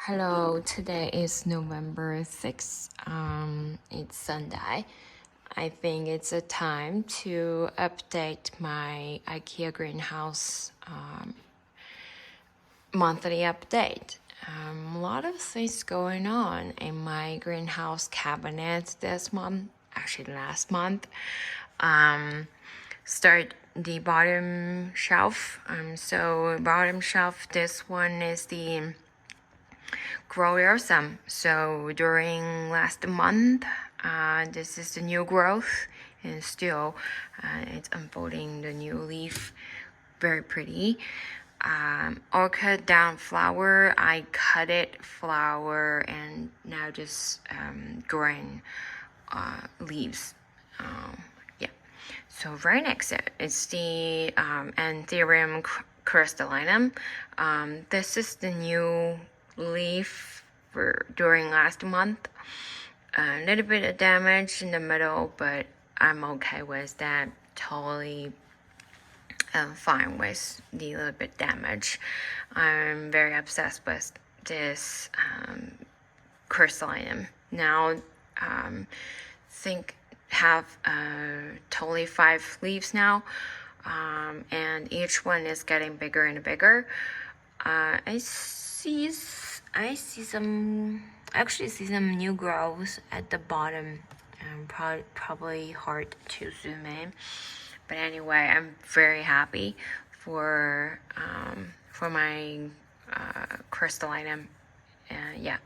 Hello, today is November 6th. It's Sunday. I think it's a time to update my IKEA greenhouse monthly update. A lot of things going on in my greenhouse cabinet this month, actually last month. Start the bottom shelf. So bottom shelf, this one is the grow awesome. So during last month, this is the new growth, and still it's unfolding the new leaf, very pretty. Orchid down flower, I cut it flower and now just growing leaves. Yeah. So right next is the Anthurium crystallinum. This is the new leaf during last month. A little bit of damage in the middle, but I'm okay with that. Totally fine with the little bit damage. I'm very obsessed with this crystallinum. Now, think have totally 5 leaves now, and each one is getting bigger and bigger. I see some new growths at the bottom. Probably hard to zoom in, but anyway, I'm very happy for my crystallinum. Yeah,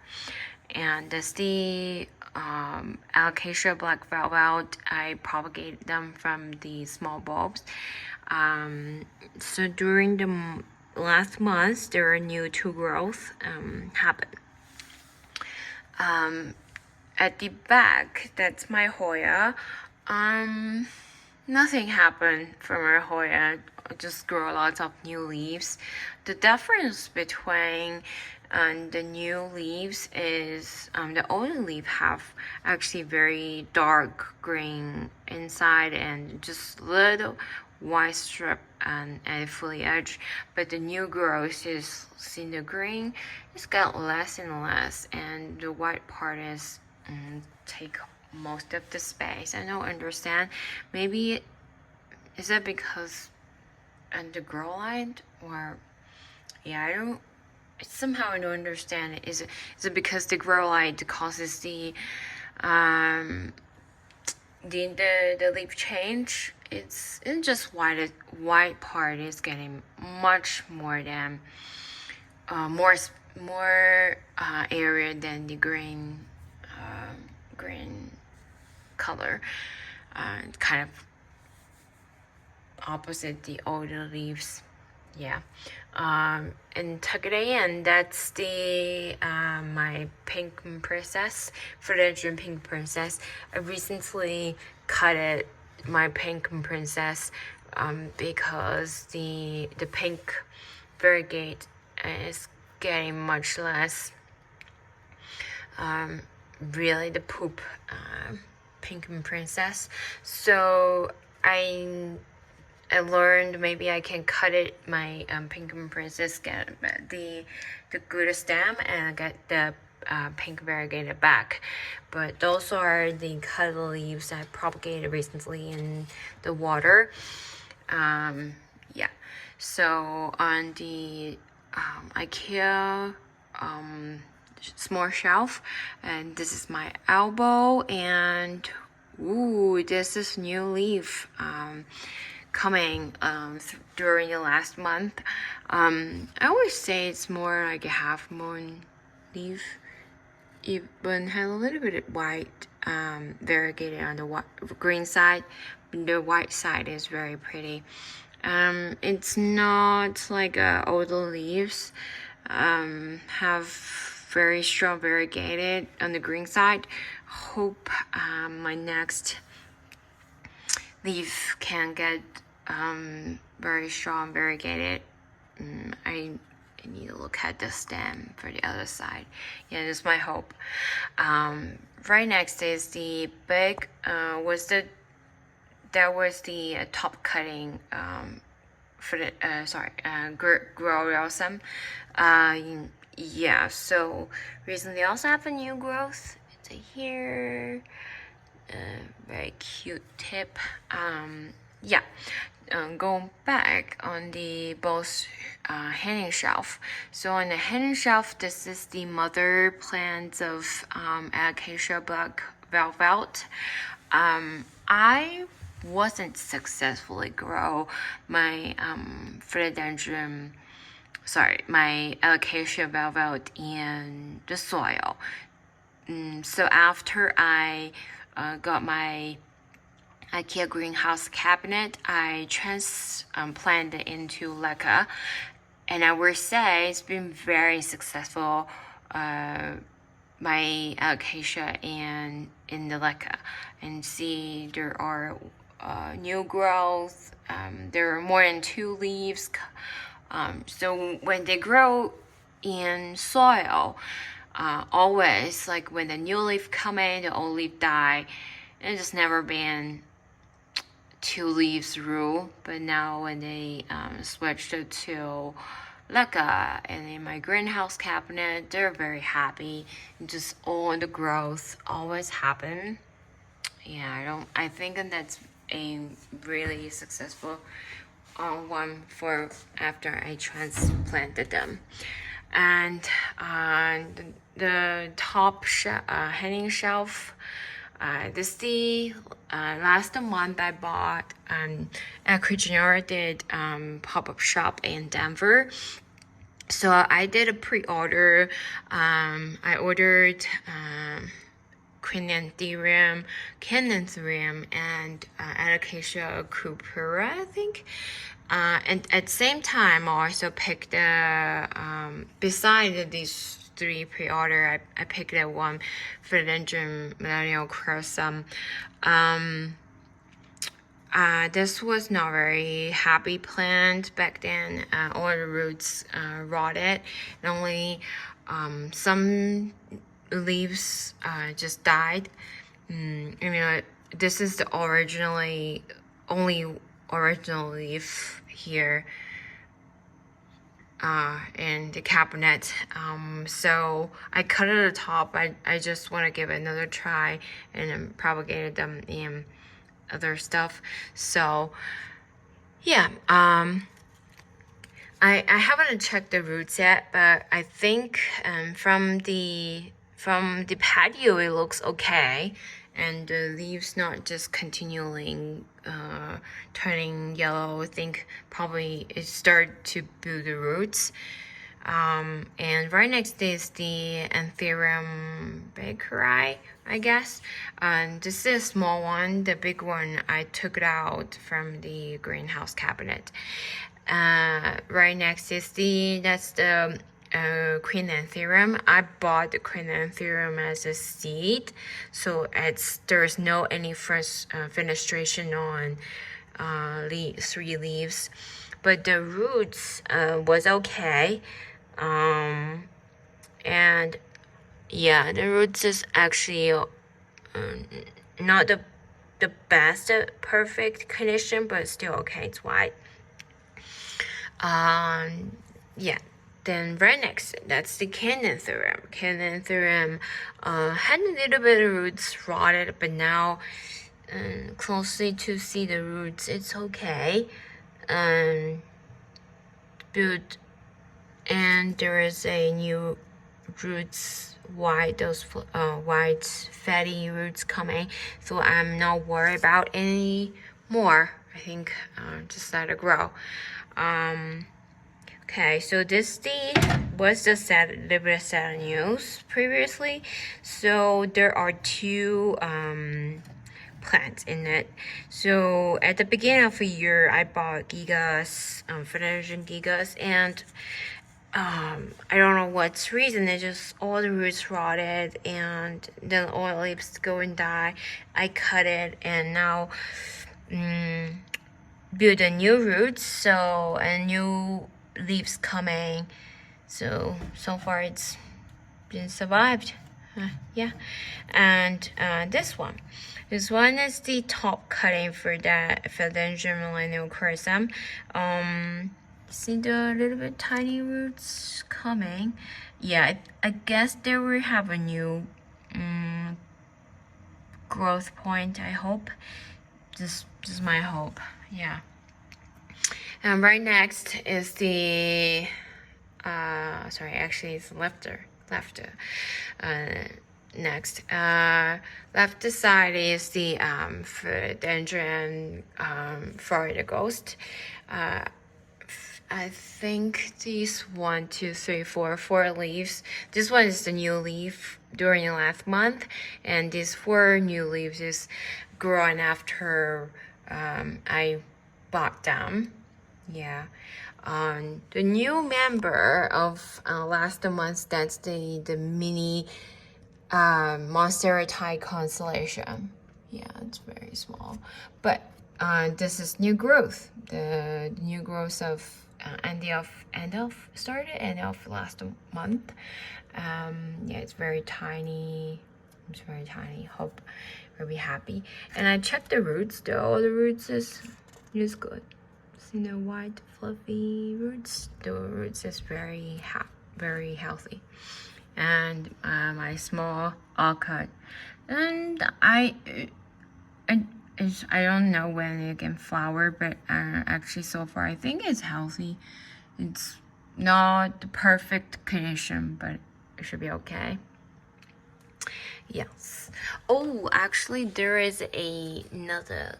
and the alocasia black velvet, I propagated them from the small bulbs. So during the last month, there are new 2 growth happen. At the back, that's my Hoya. Nothing happened from my Hoya. I just grow lots of new leaves. The difference between the new leaves is the older leaf have actually very dark green inside and just little white strip and foliage, but the new growth is seeing the green it's got less and less, and the white part is take most of the space. I don't understand. Maybe is it because the grow light, or yeah, I don't. Somehow I don't understand. Is it because the grow light causes the leaf change? It's just white part is getting much more than more area than the green color. Kind of opposite the older leaves. Yeah. And tuck it in. That's the my pink princess, philodendron pink princess. I recently cut it, my pink princess, because the pink variegate is getting much less. Really the poop pink princess. So I learned maybe I can cut it, my pink princess, get the good stem and get the pink variegated back. But those are the cut leaves I propagated recently in the water. Yeah. So on the IKEA small shelf, and this is my elbow, and ooh, this is new leaf coming during the last month. I always say it's more like a half moon leaf. Even had a little bit of white variegated on the green side. The white side is very pretty. It's not like older leaves have very strong variegated on the green side. Hope my next leaf can get very strong variegated. I need to look at the stem for the other side. Yeah, that's my hope. Right next is the big that was the top cutting grow awesome. Yeah, so recently I also have a new growth. It's here. Very cute tip. Yeah. Going back on the both hanging shelf. So on the hanging shelf, this is the mother plants of Acacia black velvet. I wasn't successfully grow my philodendron, my Acacia velvet in the soil. So after I got my IKEA greenhouse cabinet, I transplanted into LECA, and I would say it's been very successful. My acacia and in the LECA, and see there are new growth. There are more than 2 leaves. So when they grow in soil, always like when the new leaf come in, the old leaf die. And it's just never been 2 leaves rule, but now when they switched it to LECA and in my greenhouse cabinet, they're very happy. Just all the growth always happen. Yeah, I think that's a really successful one for after I transplanted them. And the top hanging shelf. This is the last month I bought Cuisinart did pop-up shop in Denver. So I did a pre-order. I ordered Quinantherium, and Alocasia cupura, I think. And at the same time, I also picked beside these 3 pre-order, I picked that one Philodendron Millennial Crossum. This was not very happy plant back then. All the roots rotted, and only some leaves just died. This is the only original leaf here in the cabinet. So I cut it at the top. I just want to give it another try and then propagated them in other stuff. So yeah, I haven't checked the roots yet, but I think from the patio it looks okay, and the leaves not just continually turning yellow. I think probably it started to build the roots. And right next is the Anthurium bakeri, I guess. And this is a small one. The big one, I took it out from the greenhouse cabinet. Right next is that's the Quinantherium. I bought the Quinantherium as a seed, so there's no any first fenestration on 3 leaves, but the roots was okay. And yeah, the roots is actually not the best perfect condition, but still okay. It's white. Yeah. Then right next, that's the Cananthurium. Cananthurium had a little bit of roots rotted, but now closely to see the roots, it's okay. Build, and there is a new roots, those white fatty roots coming, so I'm not worried about any more. I think just let it grow. Okay, so this was the little bit sad news previously. So there are 2 plants in it. So at the beginning of the year, I bought gigas, Philodendron gigas, and I don't know what's reason. It just all the roots rotted, and then all the leaves go and die. I cut it, and now build a new roots. So a new leaves coming. So far it's been survived. Yeah, and this one is the top cutting for the philodendron millennial crysum. See the little bit tiny roots coming. Yeah, I guess they will have a new growth point. I hope. This is my hope. Yeah. And right next is the sorry, actually it's left. Next, left side is the philodendron Florida ghost. I think these 1, 2, 3, 4 leaves. This one is the new leaf during last month, and these 4 new leaves is growing after I bought them. Yeah. The new member of last month, that's the mini Monstera constellation. Yeah, it's very small. But this is new growth. The new growth of end of last month. Yeah, it's very tiny. It's very tiny. Hope we'll be happy. And I checked the roots. Though the roots is good. See the white fluffy roots. The roots is very healthy. And my small orchid, and I don't know when it can flower, but actually so far I think it's healthy. It's not the perfect condition, but it should be okay. Yes. Oh, actually there is another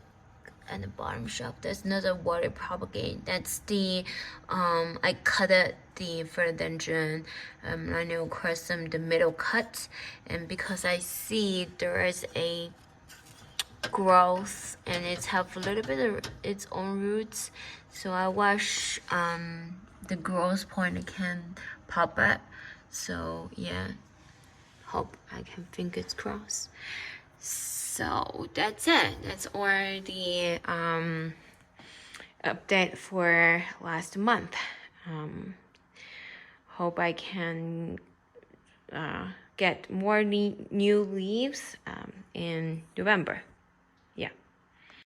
at the bottom shelf. There's another water propagate. That's the I cut it the philodendron lineal crysum, the middle cut, and because I see there is a growth and it's have a little bit of its own roots, so I wish the growth point can pop up. So yeah, hope I can fingers crossed. So that's it. That's all the update for last month. Hope I can get more new leaves in November.